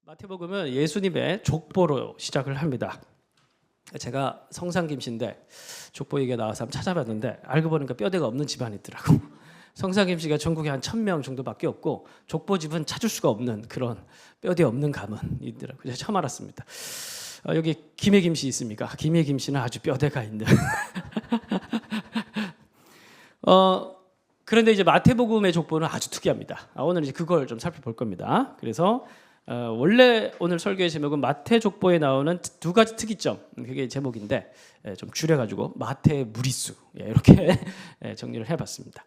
마태복음은 예수님의 족보로 시작을 합니다. 제가 성상김씨인데 족보 얘기가 나와서 한번 찾아봤는데 알고 보니까 뼈대가 없는 집안이 있더라고. 성상김씨가 전국에 한 1000명 정도밖에 없고 족보집은 찾을 수가 없는 그런 뼈대 없는 가문이 있더라고요. 제가 처음 알았습니다. 여기 김혜김씨 있습니까? 김혜김씨는 아주 뼈대가 있는. 그런데 이제 마태복음의 족보는 아주 특이합니다. 오늘 이제 그걸 좀 살펴볼 겁니다. 그래서 원래 오늘 설교의 제목은 마태 족보에 나오는 두 가지 특이점, 그게 제목인데 좀 줄여가지고 마태의 무리수 이렇게 정리를 해봤습니다.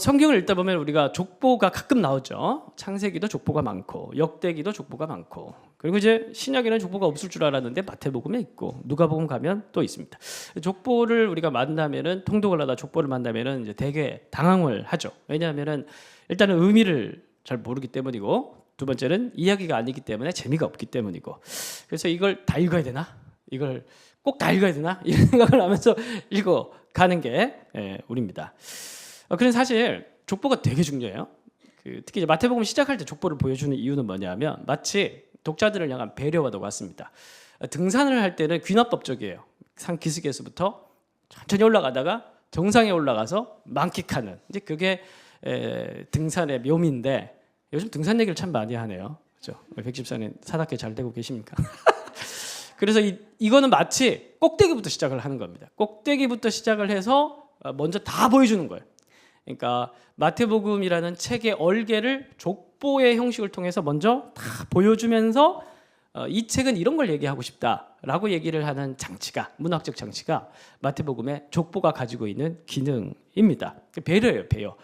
성경을 읽다 보면 우리가 족보가 가끔 나오죠. 창세기도 족보가 많고 역대기도 족보가 많고, 그리고 이제 신약에는 족보가 없을 줄 알았는데 마태복음에 있고 누가복음 가면 또 있습니다. 족보를 우리가 만나면은 통독을 하다 족보를 만나면은 이제 되게 당황을 하죠. 왜냐하면은 일단은 의미를 잘 모르기 때문이고, 두 번째는 이야기가 아니기 때문에 재미가 없기 때문이고, 그래서 이걸 다 읽어야 되나? 이걸 꼭 다 읽어야 되나? 이런 생각을 하면서 읽어가는 게 우리입니다. 그래서 사실 족보가 되게 중요해요. 특히 이제 마태복음 시작할 때 족보를 보여주는 이유는 뭐냐면 마치 독자들을 향한 배려와도 같습니다. 등산을 할 때는 귀납법적이에요. 산 기슭에서부터 천천히 올라가다가 정상에 올라가서 만끽하는, 이제 그게 등산의 묘미인데 요즘 등산 얘기를 참 많이 하네요. 그렇죠? 백집사님 사납게 잘 되고 계십니까? 그래서 이거는 마치 꼭대기부터 시작을 하는 겁니다. 꼭대기부터 시작을 해서 먼저 다 보여주는 거예요. 그러니까 마태복음이라는 책의 얼개를 족보의 형식을 통해서 먼저 다 보여주면서 이 책은 이런 걸 얘기하고 싶다라고 얘기를 하는 장치가, 문학적 장치가 마태복음의 족보가 가지고 있는 기능입니다. 배려예요, 배려.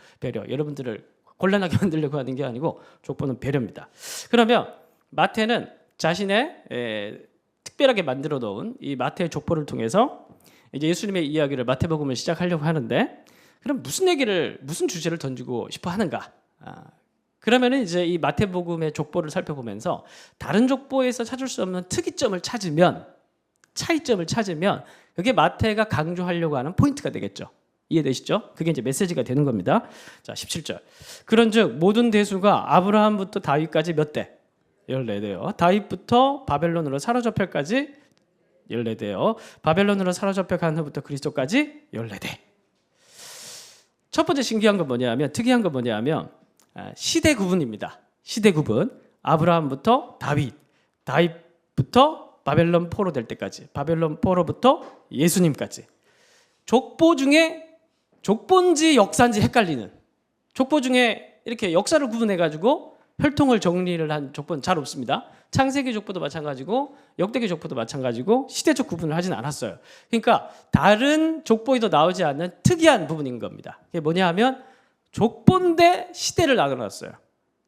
여러분들을 곤란하게 만들려고 하는 게 아니고 족보는 배려입니다. 그러면 마태는 자신의 특별하게 만들어 놓은 이 마태의 족보를 통해서 이제 예수님의 이야기를, 마태복음을 시작하려고 하는데, 그럼 무슨 주제를 던지고 싶어 하는가? 그러면은 이제 이 마태복음의 족보를 살펴보면서 다른 족보에서 찾을 수 없는 특이점을 찾으면, 차이점을 찾으면 그게 마태가 강조하려고 하는 포인트가 되겠죠. 이해되시죠? 그게 이제 메시지가 되는 겁니다. 자, 17절. 그런즉 모든 대수가 아브라함부터 다윗까지 몇 대? 14대요. 다윗부터 바벨론으로 사로잡혀까지 14대요. 바벨론으로 사로잡혀 간 후부터 그리스도까지 14대. 첫 번째 신기한 건 뭐냐면, 특이한 건 뭐냐면 시대 구분입니다. 시대 구분. 아브라함부터 다윗, 다윗부터 바벨론 포로 될 때까지, 바벨론 포로부터 예수님까지. 족보 중에 족보인지 역사인지 헷갈리는, 족보 중에 이렇게 역사를 구분해가지고 혈통을 정리를 한 족보는 잘 없습니다. 창세기 족보도 마찬가지고 역대기 족보도 마찬가지고 시대적 구분을 하진 않았어요. 그러니까 다른 족보에도 나오지 않는 특이한 부분인 겁니다. 그게 뭐냐 하면 족보인데 시대를 나눠놨어요.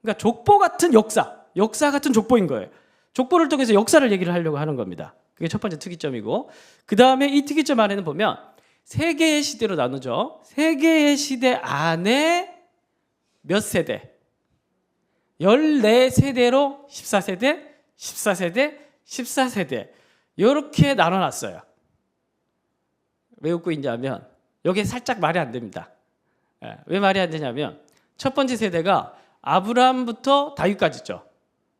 그러니까 족보 같은 역사 같은 족보인 거예요. 족보를 통해서 역사를 얘기를 하려고 하는 겁니다. 그게 첫 번째 특이점이고, 그 다음에 이 특이점 안에는 보면 세 개의 시대로 나누죠. 세 개의 시대 안에 몇 세대? 14세대로 14세대, 14세대, 14세대 이렇게 나눠놨어요. 왜 웃고 있냐면 여기에 살짝 말이 안 됩니다. 왜 말이 안 되냐면 첫 번째 세대가 아브라함부터 다윗까지죠.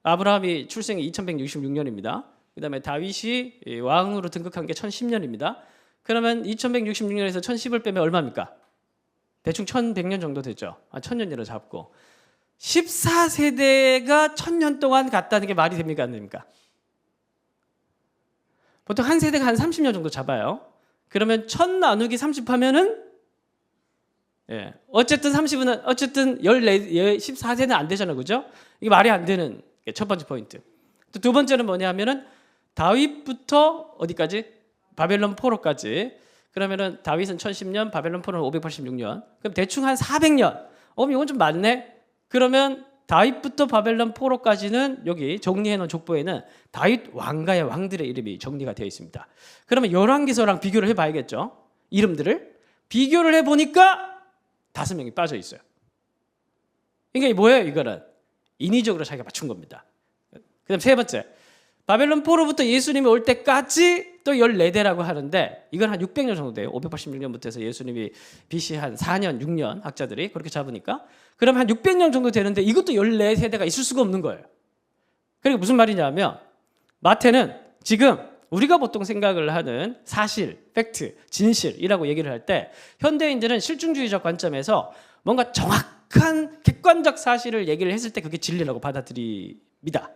아브라함이 출생이 2166년입니다. 그 다음에 다윗이 왕으로 등극한 게 1010년입니다. 그러면 2166년에서 1010을 빼면 얼마입니까? 대충 1100년 정도 되죠. 1000년이라 잡고 14세대가 1000년 동안 갔다는 게 말이 됩니까? 안 됩니까? 보통 한 세대가 한 30년 정도 잡아요. 그러면 1000 나누기 30 하면은 어쨌든 30은 어쨌든 14세는 안 되잖아요. 그죠? 이게 말이 안 되는 게 첫 번째 포인트. 또 두 번째는 뭐냐 하면은 다윗부터 어디까지? 바벨론 포로까지. 그러면은 다윗은 1010년, 바벨론 포로는 586년. 그럼 대충 한 400년. 이건 좀 많네. 그러면 다윗부터 바벨론 포로까지는 여기 정리해 놓은 족보에는 다윗 왕가의 왕들의 이름이 정리가 되어 있습니다. 그러면 열왕기서랑 비교를 해 봐야겠죠. 이름들을 비교를 해 보니까 5명이 빠져 있어요. 그러니까 뭐예요? 이거는 인위적으로 자기가 맞춘 겁니다. 그다음 세 번째, 바벨론 포로부터 예수님이 올 때까지 또 14대라고 하는데 이건 한 600년 정도 돼요. 586년부터 해서 예수님이 BC 한 4년, 6년 학자들이 그렇게 잡으니까, 그럼 한 600년 정도 되는데 이것도 14세대가 있을 수가 없는 거예요. 그러니까 무슨 말이냐면 마태는 지금 우리가 보통 생각을 하는 사실, 팩트, 진실이라고 얘기를 할 때 현대인들은 실증주의적 관점에서 뭔가 정확한 객관적 사실을 얘기를 했을 때 그게 진리라고 받아들입니다.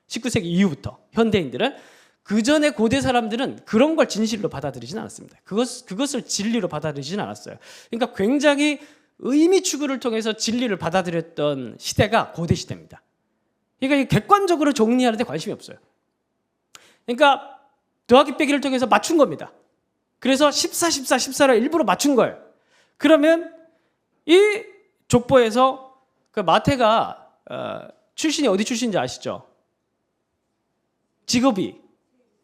19세기 이후부터 현대인들은, 그 전에 고대 사람들은 그런 걸 진실로 받아들이진 않았습니다. 그것을 진리로 받아들이진 않았어요. 그러니까 굉장히 의미 추구를 통해서 진리를 받아들였던 시대가 고대 시대입니다. 그러니까 객관적으로 정리하는 데 관심이 없어요. 그러니까 더하기 빼기를 통해서 맞춘 겁니다. 그래서 14, 14, 14를 일부러 맞춘 거예요. 그러면 이 족보에서 그 마태가 출신이 어디 출신인지 아시죠? 직업이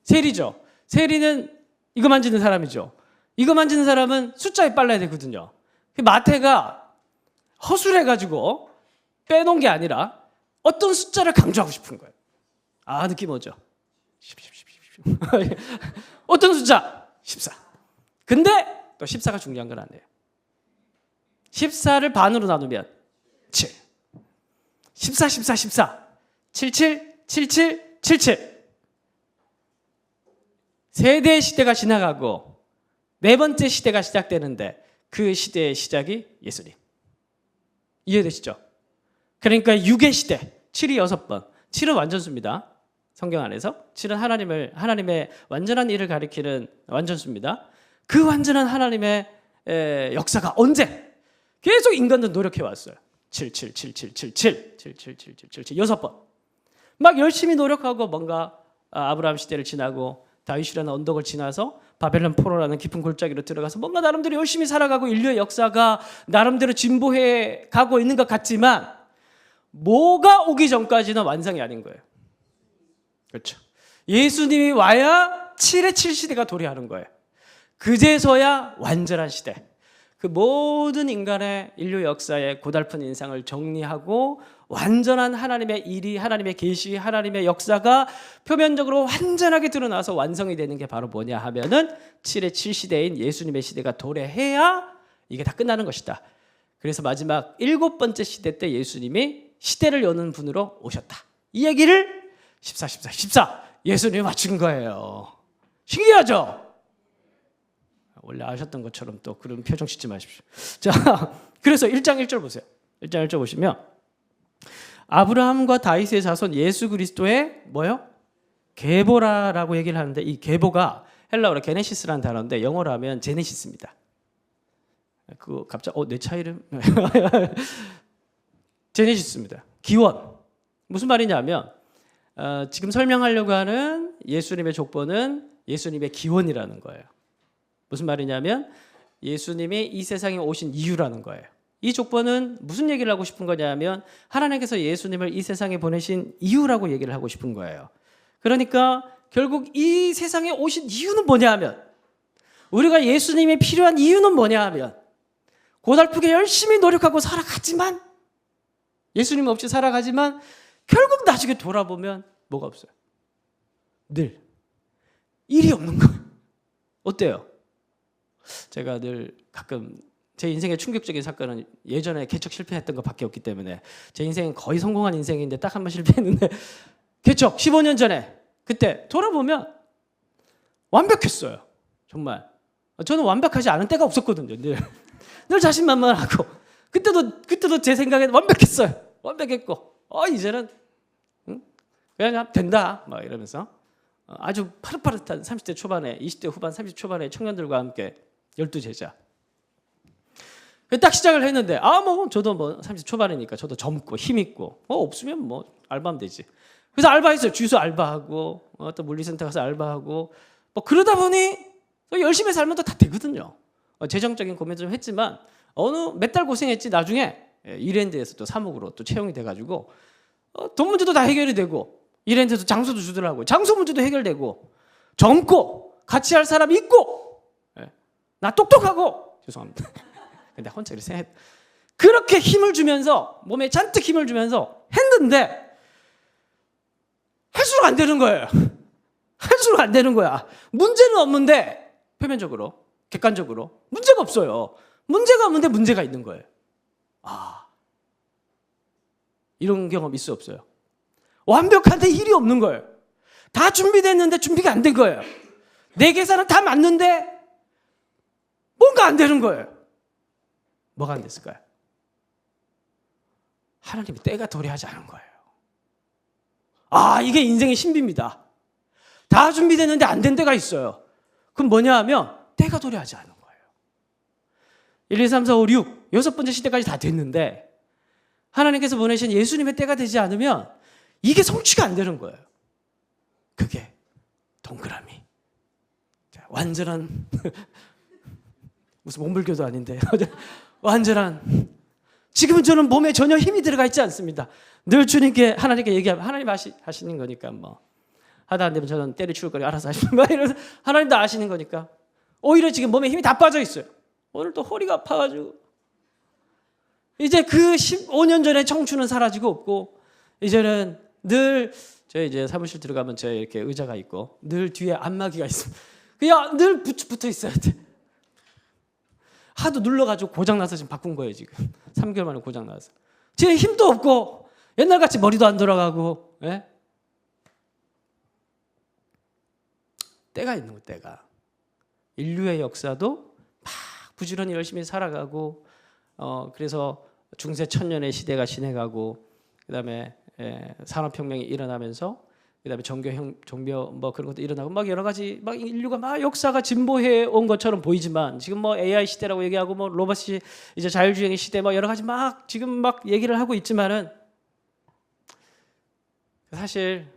세리죠. 세리는 이거 만지는 사람이죠. 이거 만지는 사람은 숫자에 빨라야 되거든요. 마태가 허술해가지고 빼놓은 게 아니라 어떤 숫자를 강조하고 싶은 거예요. 아, 느낌 오죠? 어떤 숫자? 14. 근데 또 14가 중요한 건 아니에요. 14를 반으로 나누면 7. 14, 14, 14. 77, 77, 77. 세대 시대가 지나가고 네 번째 시대가 시작되는데 그 시대의 시작이 예수님. 이해되시죠? 그러니까 6의 시대, 7이 6번. 7은 완전수입니다. 성경 안에서 7은 하나님의 완전한 일을 가리키는 완전수입니다. 그 완전한 하나님의 역사가 언제? 계속 인간들 노력해 왔어요. 7, 7, 7, 7, 7, 7, 7, 7, 7, 7, 7, 7, 6번. 막 열심히 노력하고 뭔가 아브라함 시대를 지나고 다윗이라는 언덕을 지나서 바벨론 포로라는 깊은 골짜기로 들어가서 뭔가 나름대로 열심히 살아가고 인류의 역사가 나름대로 진보해 가고 있는 것 같지만 뭐가 오기 전까지는 완성이 아닌 거예요. 그렇죠. 예수님이 와야 7의 7시대가 도래하는 거예요. 그제서야 완전한 시대. 그 모든 인간의 인류 역사의 고달픈 인상을 정리하고 완전한 하나님의 일이, 하나님의 계시, 하나님의 역사가 표면적으로 완전하게 드러나서 완성이 되는 게 바로 뭐냐 하면은 7의 7시대인 예수님의 시대가 도래해야 이게 다 끝나는 것이다. 그래서 마지막 7번째 시대 때 예수님이 시대를 여는 분으로 오셨다. 이 얘기를 14, 14, 14 예수님이 맞춘 거예요. 신기하죠? 원래 아셨던 것처럼 또 그런 표정 짓지 마십시오. 자, 그래서 1장 1절 보세요. 1장 1절 보시면 아브라함과 다윗의 자손 예수 그리스도의 뭐요? 계보라라고 얘기를 하는데 이 계보가 헬라어로 게네시스라는 단어인데 영어로 하면 제네시스입니다. 그 갑자기 내 차 이름 제네시스입니다. 기원. 무슨 말이냐면 지금 설명하려고 하는 예수님의 족보는 예수님의 기원이라는 거예요. 무슨 말이냐면 예수님이 이 세상에 오신 이유라는 거예요. 이 족보는 무슨 얘기를 하고 싶은 거냐면 하나님께서 예수님을 이 세상에 보내신 이유라고 얘기를 하고 싶은 거예요. 그러니까 결국 이 세상에 오신 이유는 뭐냐 하면 우리가 예수님이 필요한 이유는 뭐냐 하면 고달프게 열심히 노력하고 살아가지만 예수님 없이 살아가지만 결국 나중에 돌아보면 뭐가 없어요. 늘 일이 없는 거예요. 어때요? 제가 늘 가끔 제 인생의 충격적인 사건은 예전에 개척 실패했던 것밖에 없기 때문에 제 인생은 거의 성공한 인생인데 딱 한 번 실패했는데 개척 15년 전에 그때 돌아보면 완벽했어요. 정말 저는 완벽하지 않은 때가 없었거든요. 늘 자신만만하고 그때도 제 생각에는 완벽했어요. 완벽했고 이제는 그냥 된다 막 이러면서 아주 파릇파릇한 30대 초반에 20대 후반 30대 초반에 청년들과 함께 12제자 딱 시작을 했는데 저도 30대 초반이니까 저도 젊고 힘있고 없으면 알바하면 되지. 그래서 알바했어요. 주유소 알바하고 또 물리센터 가서 알바하고 그러다 보니 열심히 살면 또 다 되거든요. 재정적인 고민도 좀 했지만 몇 달 고생했지 나중에 이랜드에서 또 사목으로 또 채용이 돼가지고 돈 문제도 다 해결이 되고 이랜드에서 장소도 주더라고요. 장소 문제도 해결되고 젊고 같이 할 사람이 있고 나 똑똑하고 죄송합니다. 근데 혼자 이렇게 생각했 그렇게 힘을 주면서 몸에 잔뜩 힘을 주면서 했는데 할수록 안 되는 거예요. 할수록 안 되는 거야. 문제는 없는데 표면적으로 객관적으로 문제가 없어요. 문제가 없는데 문제가 있는 거예요. 이런 경험 있어 없어요? 완벽한데 일이 없는 거예요. 다 준비됐는데 준비가 안 된 거예요. 내 계산은 다 맞는데 뭔가 안 되는 거예요. 뭐가 안 됐을까요? 하나님이 때가 도래하지 않은 거예요. 이게 인생의 신비입니다. 다 준비됐는데 안 된 데가 있어요. 그럼 뭐냐 하면 때가 도래하지 않은 거예요. 1, 2, 3, 4, 5, 6 여섯 번째 시대까지 다 됐는데 하나님께서 보내신 예수님의 때가 되지 않으면 이게 성취가 안 되는 거예요. 그게 동그라미. 완전한 무슨 몸불교도 아닌데 완전한 지금은 저는 몸에 전혀 힘이 들어가 있지 않습니다. 늘 주님께 하나님께 얘기하면 하나님 하시는 거니까 뭐 하다 안 되면 저는 때려치울 거니 알아서 하시는 거예요. 이러면서 하나님도 아시는 거니까 오히려 지금 몸에 힘이 다 빠져 있어요. 오늘 또 허리가 아파가지고 이제 그 15년 전에 청춘은 사라지고 없고 이제는 늘 저희 이제 사무실 들어가면 저희 이렇게 의자가 있고 늘 뒤에 안마기가 있습니다. 그냥 늘 붙어 있어야 돼. 하도 눌러가지고 고장나서 지금 바꾼 거예요. 지금 3개월 만에 고장나서 제 힘도 없고 옛날같이 머리도 안 돌아가고 때가 있는 거예요. 때가 인류의 역사도 막 부지런히 열심히 살아가고 그래서 중세 천년의 시대가 지나가고 그다음에 산업혁명이 일어나면서 그다음에 종교 뭐 그런 것도 일어나고 막 여러 가지 막 인류가 막 역사가 진보해 온 것처럼 보이지만 지금 뭐 AI 시대라고 얘기하고 뭐 로봇이 이제 자율주행의 시대 뭐 여러 가지 막 지금 막 얘기를 하고 있지만은 사실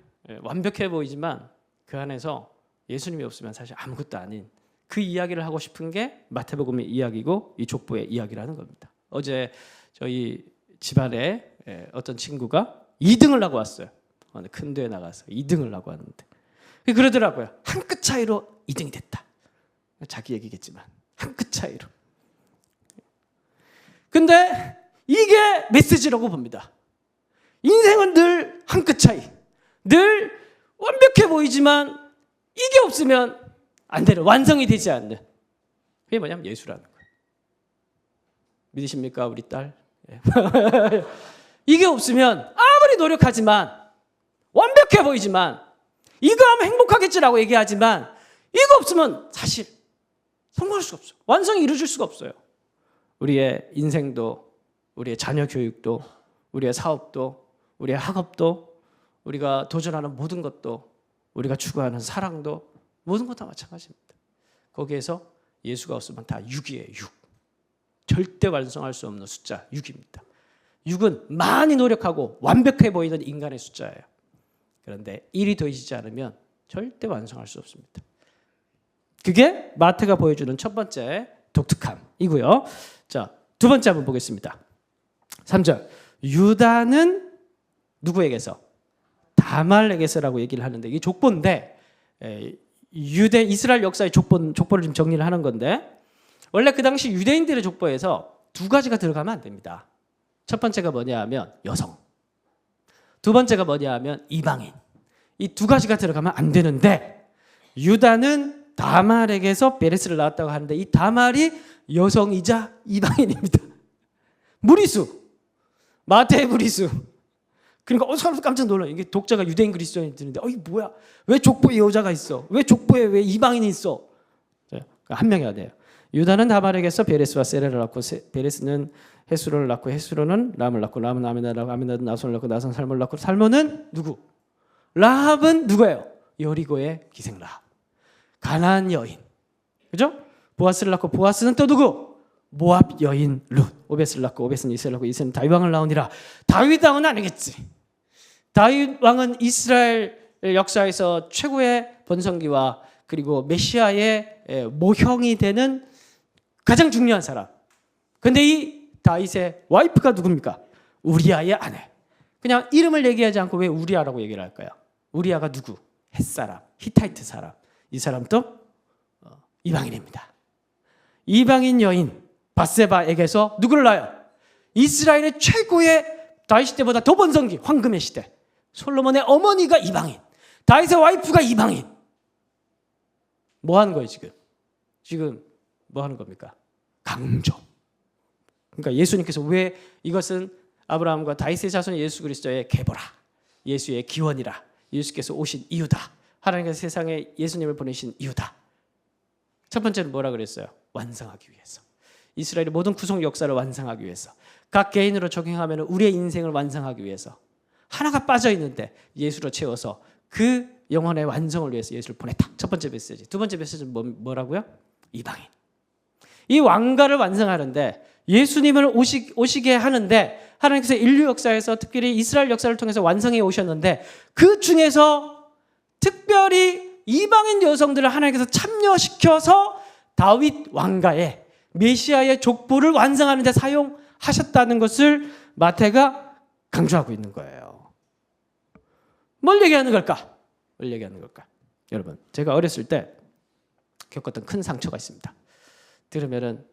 완벽해 보이지만 그 안에서 예수님이 없으면 사실 아무것도 아닌 그 이야기를 하고 싶은 게 마태복음의 이야기고 이 족보의 이야기라는 겁니다. 어제 저희 집안에 어떤 친구가 2등을 하고 왔어요. 큰 대회 나가서 2등을 하고 왔는데 그러더라고요. 한 끗 차이로 2등이 됐다. 자기 얘기겠지만 한 끗 차이로. 근데 이게 메시지라고 봅니다. 인생은 늘 한 끗 차이. 늘 완벽해 보이지만 이게 없으면 안 되는, 완성이 되지 않는. 그게 뭐냐면 예수라는 거예요. 믿으십니까 우리 딸? 이게 없으면 아무리 노력하지만 완벽해 보이지만 이거 하면 행복하겠지라고 얘기하지만 이거 없으면 사실 성공할 수가 없어요. 완성이 이루어질 수가 없어요. 우리의 인생도 우리의 자녀 교육도 우리의 사업도 우리의 학업도 우리가 도전하는 모든 것도 우리가 추구하는 사랑도 모든 것 다 마찬가지입니다. 거기에서 예수가 없으면 다 6이에요. 6. 절대 완성할 수 없는 숫자 6입니다. 6은 많이 노력하고 완벽해 보이는 인간의 숫자예요. 그런데 1이 더해지지 않으면 절대 완성할 수 없습니다. 그게 마태가 보여주는 첫 번째 독특함이고요. 자, 두 번째 한번 보겠습니다. 3절. 유다는 누구에게서? 다말에게서라고 얘기를 하는데 이게 족보인데 유대 이스라엘 역사의 족보를 좀 정리를 하는 건데 원래 그 당시 유대인들의 족보에서 두 가지가 들어가면 안 됩니다. 첫 번째가 뭐냐 하면 여성. 두 번째가 뭐냐 하면 이방인. 이 두 가지가 들어가면 안 되는데 유다는 다말에게서 베레스를 낳았다고 하는데 이 다말이 여성이자 이방인입니다. 무리수. 마태의 무리수. 그러니까 사람들 깜짝 놀라요. 이게 독자가 유대인 그리스도인이 드는데 이게 뭐야? 왜 족보에 여자가 있어? 왜 족보에 왜 이방인이 있어? 한 명이어야 돼요. 유다는 다말에게서 베레스와 세레를 낳고 베레스는 헤스로를 낳고 헤스로는 람을 낳고 람은 아미나를 낳고 아미나는 나손을 낳고 나손은 살모를 낳고 살모는 누구? 라합은 누구예요? 여리고의 기생 라합. 가나안 여인. 그죠? 보아스를 낳고 보아스는 또 누구? 모압 여인 룻. 오벳을 낳고 오벳은 이세를 낳고 이세는 다윗 왕을 낳으니라. 다윗 왕은 아니겠지. 다윗 왕은 이스라엘 역사에서 최고의 번성기와 그리고 메시아의 모형이 되는 가장 중요한 사람. 근데 이 다윗의 와이프가 누굽니까? 우리아의 아내. 그냥 이름을 얘기하지 않고 왜 우리아라고 얘기를 할까요? 우리아가 누구? 햇사람, 히타이트 사람. 이 사람도 이방인입니다. 이방인 여인 밧세바에게서 누구를 낳아요? 이스라엘의 최고의 다윗 때보다 더 번성기 황금의 시대. 솔로몬의 어머니가 이방인. 다윗의 와이프가 이방인. 뭐 하는 거예요 지금? 지금 뭐 하는 겁니까? 강조. 그러니까 예수님께서 왜 이것은 아브라함과 다윗의 자손 예수 그리스도의 계보라. 예수의 기원이라. 예수께서 오신 이유다. 하나님께서 세상에 예수님을 보내신 이유다. 첫 번째는 뭐라 그랬어요? 완성하기 위해서. 이스라엘의 모든 구속 역사를 완성하기 위해서. 각 개인으로 적용하면 우리의 인생을 완성하기 위해서. 하나가 빠져 있는데 예수로 채워서 그 영혼의 완성을 위해서 예수를 보냈다. 첫 번째 메시지. 두 번째 메시지는 뭐라고요? 이방인. 이 왕가를 완성하는데 예수님을 오시게 하는데 하나님께서 인류 역사에서 특별히 이스라엘 역사를 통해서 완성해 오셨는데 그 중에서 특별히 이방인 여성들을 하나님께서 참여시켜서 다윗 왕가의 메시아의 족보를 완성하는 데 사용하셨다는 것을 마태가 강조하고 있는 거예요. 뭘 얘기하는 걸까? 뭘 얘기하는 걸까? 여러분, 제가 어렸을 때 겪었던 큰 상처가 있습니다. 들으면은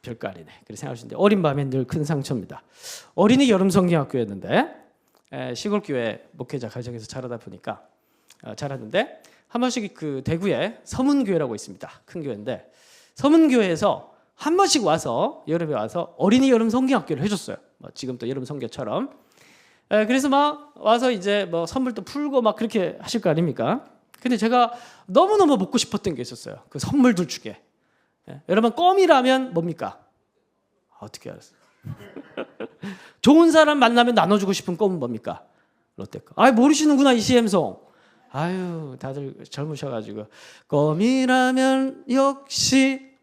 별거 아니네. 그렇게 생각하시는데 어린 마음엔 늘 큰 상처입니다. 어린이 여름 성경학교였는데 시골 교회 목회자 가정에서 자라다 보니까 자랐는데 한 번씩 그 대구에 서문교회라고 있습니다. 큰 교회인데 서문교회에서 한 번씩 와서 여름에 와서 어린이 여름 성경학교를 해줬어요. 지금 또 여름 성교처럼. 그래서 막 와서 이제 뭐 선물도 풀고 막 그렇게 하실 거 아닙니까? 근데 제가 너무너무 먹고 싶었던 게 있었어요. 그 선물들 중에. 여러분 껌이라면 뭡니까? 어떻게 알았어요? 좋은 사람 만나면 나눠주고 싶은 껌은 뭡니까? 롯데껌. 아 모르시는구나 이시엠송. 아유 다들 젊으셔가지고 껌이라면 역시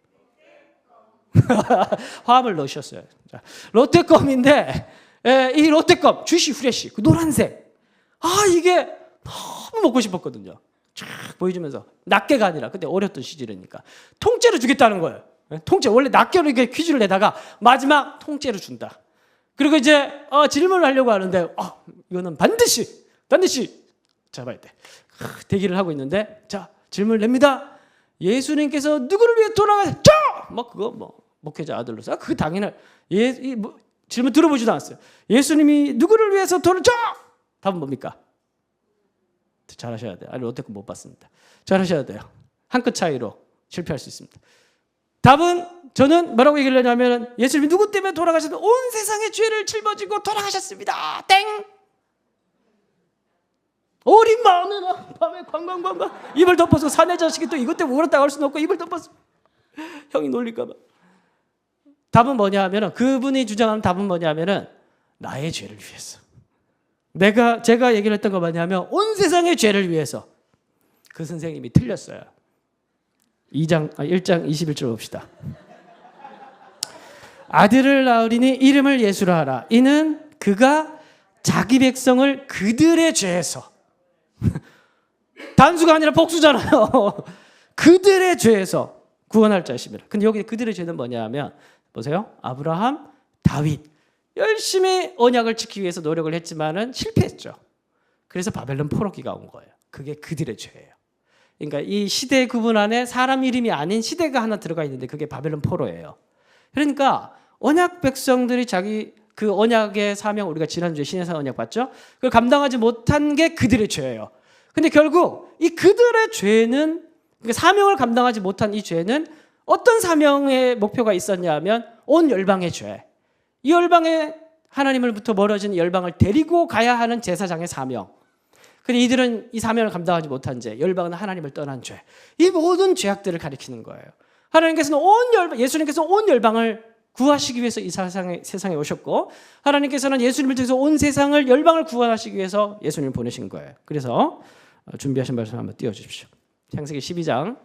화음을 넣으셨어요. 자, 롯데껌인데 이 롯데껌 주시 후레쉬 그 노란색. 아 이게 너무 먹고 싶었거든요. 쫙 보여주면서 낱개가 아니라 그때 어렸던 시절이니까 통째로 주겠다는 거예요. 통째 원래 낱개로 이렇게 퀴즈를 내다가 마지막 통째로 준다. 그리고 이제 질문을 하려고 하는데 이거는 반드시 잡아야 돼. 대기를 하고 있는데 자 질문을 냅니다. 예수님께서 누구를 위해 돌아가셨죠? 뭐 그거 뭐 목회자 아들로서 그게 당연할 질문 들어보지도 않았어요. 예수님이 누구를 위해서 돌아죠? 답은 뭡니까? 잘하셔야 돼요. 아니 롯데거 못 봤습니다. 잘하셔야 돼요. 한 끗 차이로 실패할 수 있습니다. 답은 저는 뭐라고 얘기를 하냐면 예수님이 누구 때문에 돌아가셨는데 온 세상의 죄를 짊어지고 돌아가셨습니다. 땡. 어린 마음에 밤에 관광 입을 덮어서 사내 자식이 또 이것 때문에 울었다고 할 수는 없고 입을 덮어서 형이 놀릴까 봐. 답은 뭐냐 하면은 그분이 주장하는 답은 뭐냐 하면은 나의 죄를 위해서. 제가 얘기를 했던 거 뭐냐면 온 세상의 죄를 위해서. 그 선생님이 틀렸어요. 1장 21절 봅시다. 아들을 낳으리니 이름을 예수라 하라. 이는 그가 자기 백성을 그들의 죄에서 단수가 아니라 복수잖아요. 그들의 죄에서 구원할 자심이라. 근데 여기 그들의 죄는 뭐냐 하면 보세요. 아브라함, 다윗 열심히 언약을 지키기 위해서 노력을 했지만은 실패했죠. 그래서 바벨론 포로기가 온 거예요. 그게 그들의 죄예요. 그러니까 이 시대 구분 안에 사람 이름이 아닌 시대가 하나 들어가 있는데 그게 바벨론 포로예요. 그러니까 언약 백성들이 자기 그 언약의 사명 우리가 지난주에 신해산 언약 봤죠? 그걸 감당하지 못한 게 그들의 죄예요. 근데 결국 이 그들의 죄는 그러니까 사명을 감당하지 못한 이 죄는 어떤 사명의 목표가 있었냐 하면 온 열방의 죄. 이 열방에 하나님으로부터 멀어진 열방을 데리고 가야 하는 제사장의 사명. 근데 이들은 이 사명을 감당하지 못한 죄, 열방은 하나님을 떠난 죄. 이 모든 죄악들을 가리키는 거예요. 하나님께서는 예수님께서 온 열방을 구하시기 위해서 이 세상에 오셨고 하나님께서는 예수님을 통해서 온 세상을 열방을 구원하시기 위해서 예수님을 보내신 거예요. 그래서 준비하신 말씀 한번 띄워주십시오. 창세기 12장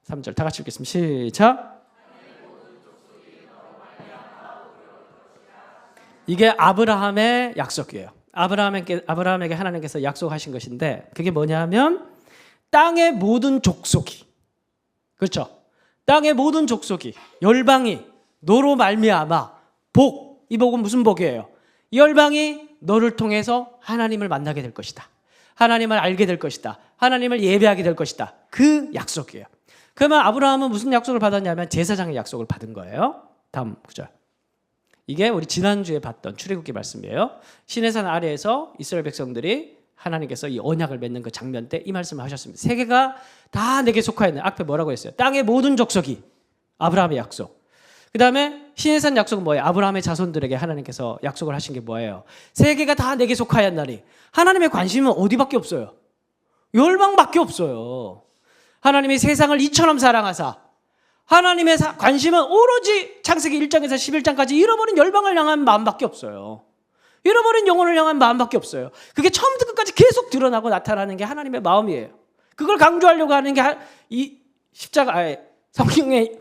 3절 다 같이 읽겠습니다. 시작. 이게 아브라함의 약속이에요. 아브라함에게 하나님께서 약속하신 것인데 그게 뭐냐면 땅의 모든 족속이 그렇죠. 땅의 모든 족속이 열방이 너로 말미암아 복. 이 복은 무슨 복이에요? 열방이 너를 통해서 하나님을 만나게 될 것이다. 하나님을 알게 될 것이다. 하나님을 예배하게 될 것이다. 그 약속이에요. 그러면 아브라함은 무슨 약속을 받았냐면 제사장의 약속을 받은 거예요. 다음 구절. 이게 우리 지난주에 봤던 출애굽기 말씀이에요. 시내산 아래에서 이스라엘 백성들이 하나님께서 이 언약을 맺는 그 장면 때 이 말씀을 하셨습니다. 세계가 다 내게 속하였네. 앞에 뭐라고 했어요? 땅의 모든 족속이 아브라함의 약속. 그 다음에 신해산 약속은 뭐예요? 아브라함의 자손들에게 하나님께서 약속을 하신 게 뭐예요? 세계가 다 내게 속하였나니. 하나님의 관심은 어디밖에 없어요? 열방밖에 없어요. 하나님이 세상을 이처럼 사랑하사 하나님의 관심은 오로지 창세기 1장에서 11장까지 잃어버린 열방을 향한 마음밖에 없어요. 잃어버린 영혼을 향한 마음밖에 없어요. 그게 처음부터 끝까지 계속 드러나고 나타나는 게 하나님의 마음이에요. 그걸 강조하려고 하는 게 이 십자가의 성경의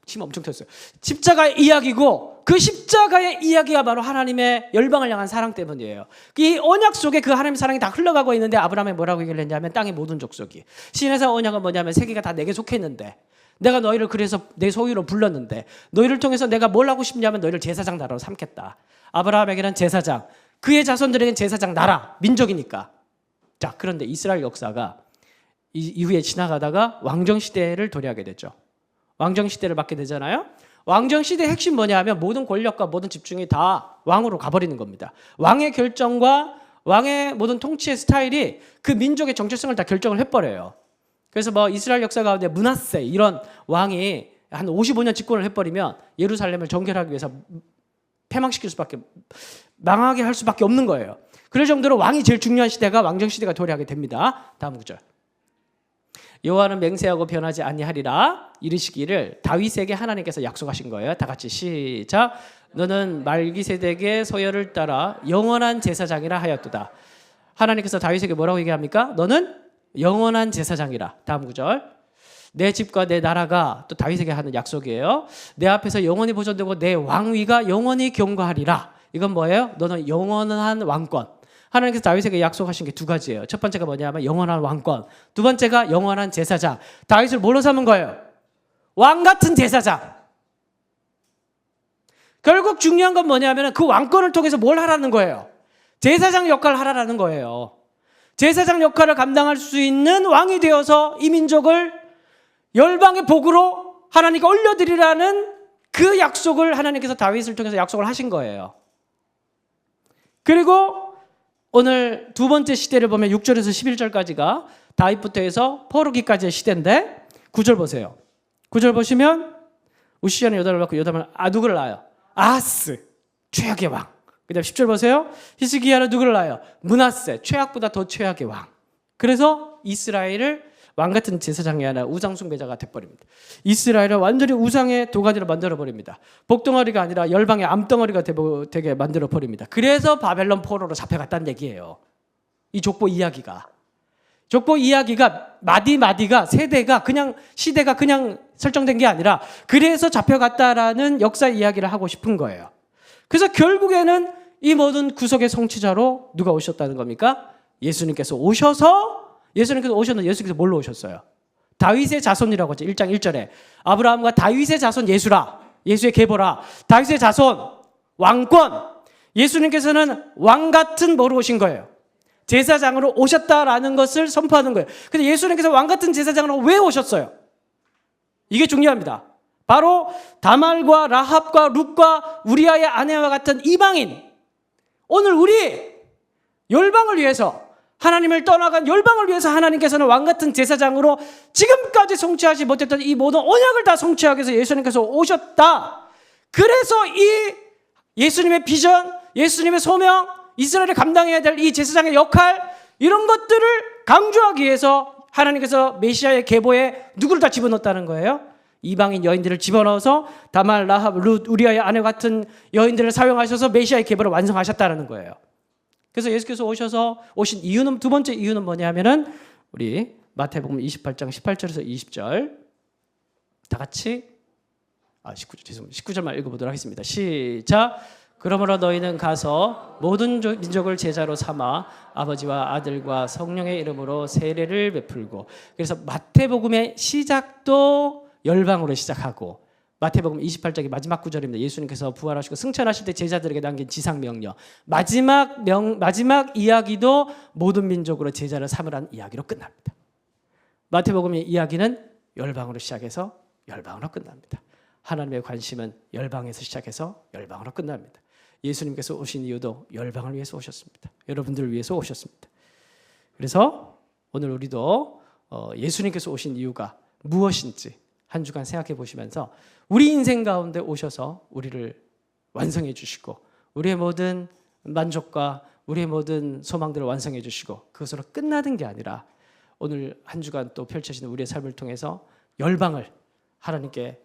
침 엄청 텄어요. 십자가의 이야기고 그 십자가의 이야기가 바로 하나님의 열방을 향한 사랑 때문이에요. 이 언약 속에 그 하나님의 사랑이 다 흘러가고 있는데 아브라함이 뭐라고 얘기를 했냐면 땅의 모든 족속이. 신에서 언약은 뭐냐면 세계가 다 내게 속했는데 내가 너희를 그래서 내 소유로 불렀는데 너희를 통해서 내가 뭘 하고 싶냐면 너희를 제사장 나라로 삼겠다. 아브라함에게는 제사장, 그의 자손들에게는 제사장 나라, 민족이니까. 자, 그런데 이스라엘 역사가 이후에 지나가다가 왕정시대를 도래하게 되죠. 왕정시대를 맞게 되잖아요. 왕정시대의 핵심 뭐냐 하면 모든 권력과 모든 집중이 다 왕으로 가버리는 겁니다. 왕의 결정과 왕의 모든 통치의 스타일이 그 민족의 정체성을 다 결정을 해버려요. 그래서 뭐 이스라엘 역사 가운데 므낫세 이런 왕이 한 55년 집권을 해버리면 예루살렘을 정결하기 위해서 패망시킬 수밖에, 망하게 할 수밖에 없는 거예요. 그럴 정도로 왕이 제일 중요한 시대가 왕정시대가 도래하게 됩니다. 다음 구절. 여호와는 맹세하고 변하지 아니하리라 이르시기를 다윗에게 하나님께서 약속하신 거예요. 다 같이 시작. 너는 말기세덱의 서열을 따라 영원한 제사장이라 하였도다. 하나님께서 다윗에게 뭐라고 얘기합니까? 너는 영원한 제사장이라. 다음 구절. 내 집과 내 나라가, 또 다윗에게 하는 약속이에요. 내 앞에서 영원히 보존되고 내 왕위가 영원히 경고하리라. 이건 뭐예요? 너는 영원한 왕권. 하나님께서 다윗에게 약속하신 게 두 가지예요. 첫 번째가 뭐냐면 영원한 왕권. 두 번째가 영원한 제사장. 다윗을 뭘로 삼은 거예요? 왕 같은 제사장. 결국 중요한 건 뭐냐면 그 왕권을 통해서 뭘 하라는 거예요? 제사장 역할을 하라는 거예요. 제사장 역할을 감당할 수 있는 왕이 되어서 이 민족을 열방의 복으로 하나님께 올려드리라는 그 약속을 하나님께서 다윗을 통해서 약속을 하신 거예요. 그리고 오늘 두 번째 시대를 보면 6절에서 11절까지가 다윗부터 해서 포르기까지의 시대인데 9절 보세요. 9절 보시면 우시아는 요담을 낳고 요담은 누구를 낳아요? 아하스, 최악의 왕. 그 다음 10절 보세요. 히스기야는 누구를 낳아요? 므낫세, 최악보다 더 최악의 왕. 그래서 이스라엘을 왕같은 제사장이 아니라 우상숭배자가 돼버립니다. 이스라엘을 완전히 우상의 도가니로 만들어버립니다. 복덩어리가 아니라 열방의 암덩어리가 되게 만들어버립니다. 그래서 바벨론 포로로 잡혀갔다는 얘기예요. 이 족보 이야기가 마디가 세대가 그냥 시대가 그냥 설정된 게 아니라 그래서 잡혀갔다라는 역사 이야기를 하고 싶은 거예요. 그래서 결국에는 이 모든 구속의 성취자로 누가 오셨다는 겁니까? 예수님께서 오셨는데 예수님께서 뭘로 오셨어요? 다윗의 자손이라고 하죠. 1장 1절에 아브라함과 다윗의 자손 예수라, 예수의 계보라, 다윗의 자손 왕권. 예수님께서는 왕 같은 뭐로 오신 거예요? 제사장으로 오셨다라는 것을 선포하는 거예요. 근데 예수님께서 왕 같은 제사장으로 왜 오셨어요? 이게 중요합니다. 바로 다말과 라합과 룻과 우리아의 아내와 같은 이방인, 오늘 우리 열방을 위해서, 하나님을 떠나간 열방을 위해서 하나님께서는 왕같은 제사장으로 지금까지 성취하지 못했던 이 모든 언약을 다 성취하기 위해서 예수님께서 오셨다. 그래서 이 예수님의 비전, 예수님의 소명, 이스라엘이 감당해야 될 이 제사장의 역할, 이런 것들을 강조하기 위해서 하나님께서 메시아의 계보에 누구를 다 집어넣었다는 거예요? 이방인 여인들을 집어넣어서 다말, 라합, 룻, 우리아의 아내 같은 여인들을 사용하셔서 메시아의 계보를 완성하셨다는 거예요. 그래서 예수께서 오신 이유는, 두 번째 이유는 뭐냐면은 우리 마태복음 28장 18절에서 20절 다 같이 19절만 읽어보도록 하겠습니다. 시작. 그러므로 너희는 가서 모든 민족을 제자로 삼아 아버지와 아들과 성령의 이름으로 세례를 베풀고, 그래서 마태복음의 시작도 열방으로 시작하고, 마태복음 28장의 마지막 구절입니다. 예수님께서 부활하시고 승천하실 때 제자들에게 남긴 지상명령, 마지막 이야기도 모든 민족으로 제자를 삼으라는 이야기로 끝납니다. 마태복음의 이야기는 열방으로 시작해서 열방으로 끝납니다. 하나님의 관심은 열방에서 시작해서 열방으로 끝납니다. 예수님께서 오신 이유도 열방을 위해서 오셨습니다. 여러분들을 위해서 오셨습니다. 그래서 오늘 우리도 예수님께서 오신 이유가 무엇인지, 한 주간 생각해 보시면서 우리 인생 가운데 오셔서 우리를 완성해 주시고 우리의 모든 만족과 우리의 모든 소망들을 완성해 주시고 그것으로 끝나는 게 아니라 오늘 한 주간 또 펼쳐지는 우리의 삶을 통해서 열방을 하나님께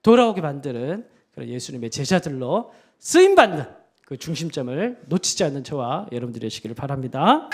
돌아오게 만드는 그런 예수님의 제자들로 쓰임받는 그 중심점을 놓치지 않는 저와 여러분들이 되시기를 바랍니다.